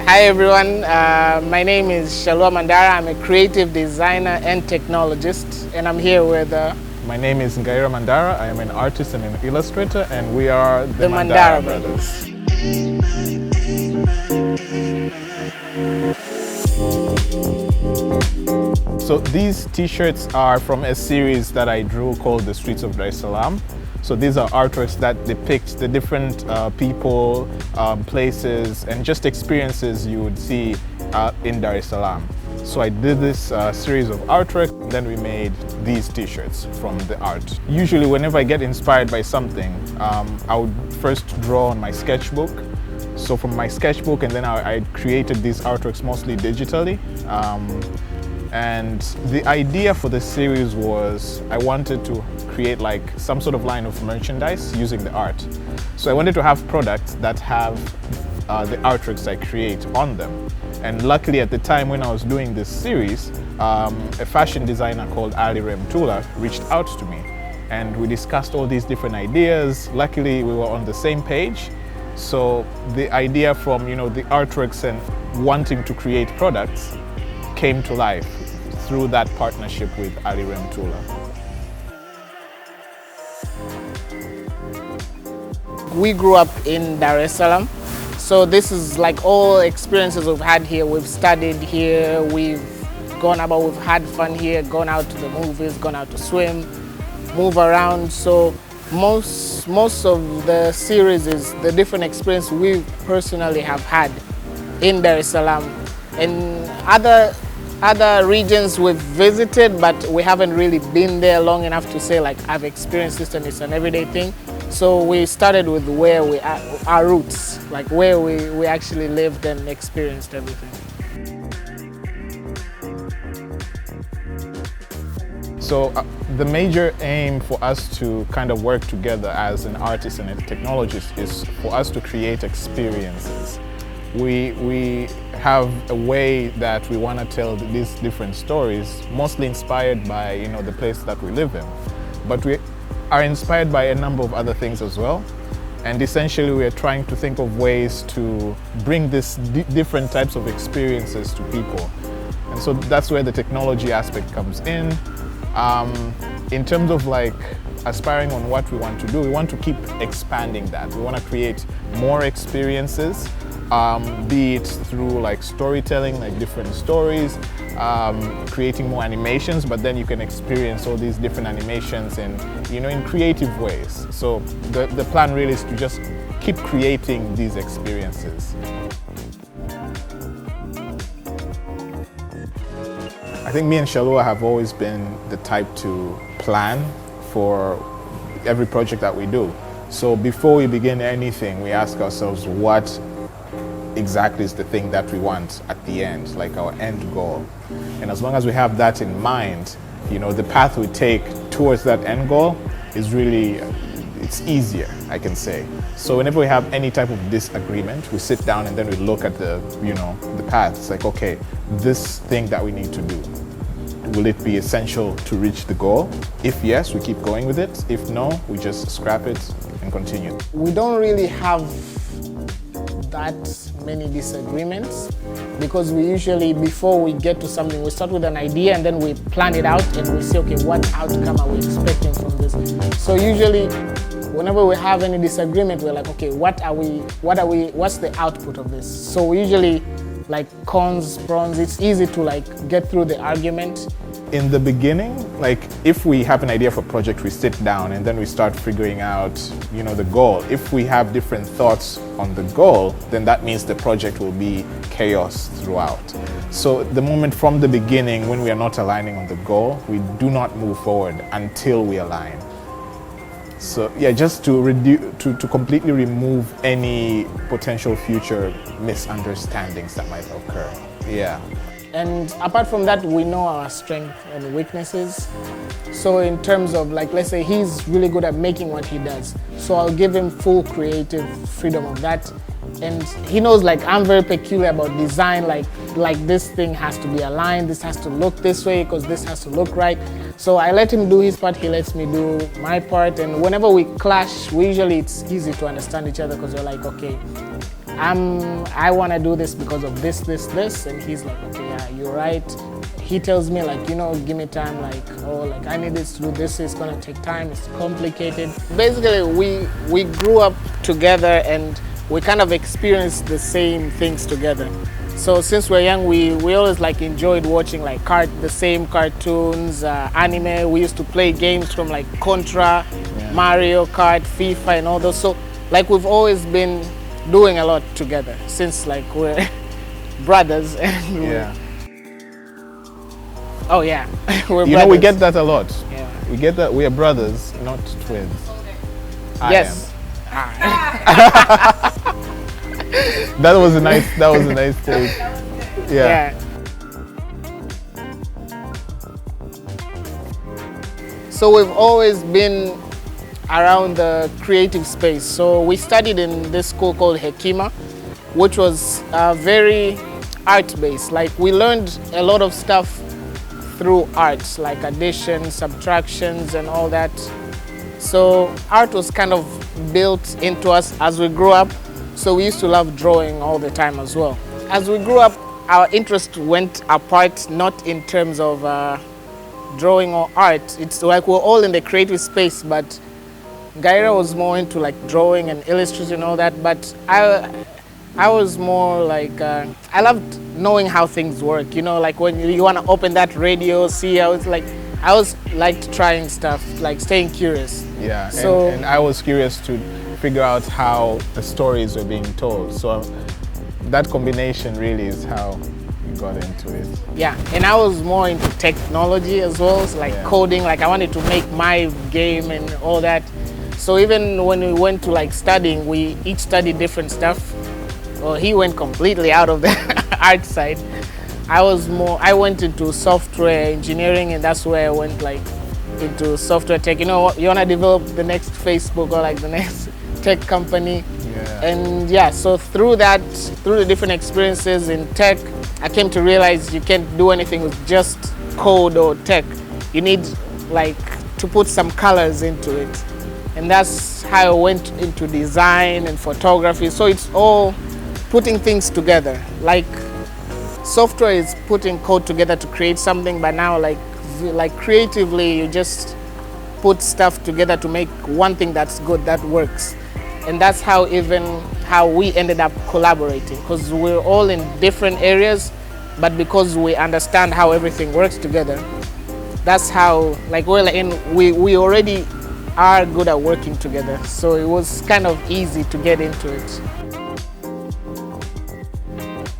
Hi everyone, my name is Mandara. I'm a creative designer and technologist, and I'm here with My name is Mandara. I am an artist and an illustrator, and we are the Mandara Brothers. So these t-shirts are from a series that I drew called The Streets of Dar es Salaam. So these are artworks that depict the different people, places, and just experiences you would see in Dar es Salaam. So I did this series of artwork, and then we made these t-shirts from the art. Usually whenever I get inspired by something, I would first draw on my sketchbook. So from my sketchbook, and then I created these artworks mostly digitally. And the idea for the series was I wanted to create like some sort of line of merchandise using the art. So I wanted to have products that have the artworks I create on them. And luckily at the time when I was doing this series, a fashion designer called Ali Remtula reached out to me, and we discussed all these different ideas. Luckily we were on the same page. So the idea from the artworks and wanting to create products came to life through that partnership with Ali Remtula. We grew up in Dar es Salaam, so this is like all experiences we've had here. We've studied here, we've gone about, we've had fun here, gone out to the movies, gone out to swim, move around. So most of the series is the different experience we personally have had in Dar es Salaam. And other regions we've visited, but we haven't really been there long enough to say like I've experienced this and it's an everyday thing. So we started with where we are, our roots, like where we actually lived and experienced everything. So the major aim for us to kind of work together as an artist and a technologist is for us to create experiences. We have a way that we want to tell these different stories, mostly inspired by the place that we live in. But we are inspired by a number of other things as well. And essentially we are trying to think of ways to bring these different types of experiences to people. And so that's where the technology aspect comes in. In terms of like aspiring on what we want to do, we want to keep expanding that. We want to create more experiences, be it through like storytelling, like different stories, creating more animations, but then you can experience all these different animations in creative ways. So the plan really is to just keep creating these experiences. I think me and Shalua have always been the type to plan for every project that we do. So before we begin anything, we ask ourselves what exactly is the thing that we want at the end, like our end goal. And as long as we have that in mind, the path we take towards that end goal is really, it's easier, I can say. So whenever we have any type of disagreement, we sit down and then we look at the path. It's like, okay, this thing that we need to do, will it be essential to reach the goal? If yes, we keep going with it. If no, we just scrap it and continue. We don't really have that many disagreements because we usually, before we get to something, we start with an idea and then we plan it out and we say, okay, what outcome are we expecting from this? So usually, whenever we have any disagreement, we're like, okay, what's the output of this? So we usually like cons, pros, it's easy to like get through the argument. In the beginning, like if we have an idea for a project, we sit down and then we start figuring out, the goal. If we have different thoughts on the goal, then that means the project will be chaos throughout. So the moment from the beginning, when we are not aligning on the goal, we do not move forward until we align. So yeah, just to completely remove any potential future misunderstandings that might occur. Yeah. And apart from that, we know our strengths and weaknesses. So in terms of like, let's say he's really good at making what he does. So I'll give him full creative freedom of that. And he knows like I'm very peculiar about design, like this thing has to be aligned, this has to look this way because this has to look right. So I let him do his part, he lets me do my part, and whenever we clash, it's easy to understand each other because we're like, okay, I want to do this because of this, and he's like, okay, yeah, you're right. He tells me like, give me time, like, oh, like I need this to do this, it's gonna take time, it's complicated. Basically, we grew up together and we kind of experienced the same things together. So since we're young, we always like enjoyed watching like the same cartoons, anime. We used to play games from like Contra, Mario Kart, FIFA and all those. So like we've always been doing a lot together since like we're brothers. And Yeah. Oh yeah, we're You brothers. know, we get that a lot. Yeah. We get that we are brothers, not twins. Yes. That was a nice take. Yeah. So we've always been around the creative space. So we studied in this school called Hekima, which was very art-based. Like we learned a lot of stuff through art, like addition, subtractions and all that. So art was kind of built into us as we grew up. So we used to love drawing all the time as well. As we grew up, our interest went apart, not in terms of drawing or art. It's like we're all in the creative space, but Gaira was more into like drawing and illustrating and all that. But I was more like, I loved knowing how things work. Like when you want to open that radio, see how it's like, I always liked trying stuff, like staying curious. Yeah, So, and I was curious to figure out how the stories were being told. So that combination really is how we got into it. yeah, and I was more into technology as well, so like coding, like I wanted to make my game and all that. So even when we went to like studying, we each studied different stuff. Well, he went completely out of the art side. I went into software engineering, and that's where I went like into software tech. You want to develop the next Facebook or like the next tech company. Yeah. And yeah, so through the different experiences in tech, I came to realize you can't do anything with just code or tech. You need like to put some colors into it. And that's how I went into design and photography. So it's all putting things together. Like software is putting code together to create something, but now like creatively you just put stuff together to make one thing that's good, that works. And that's how we ended up collaborating, because we're all in different areas, but because we understand how everything works together, that's how like we already are good at working together. So it was kind of easy to get into it.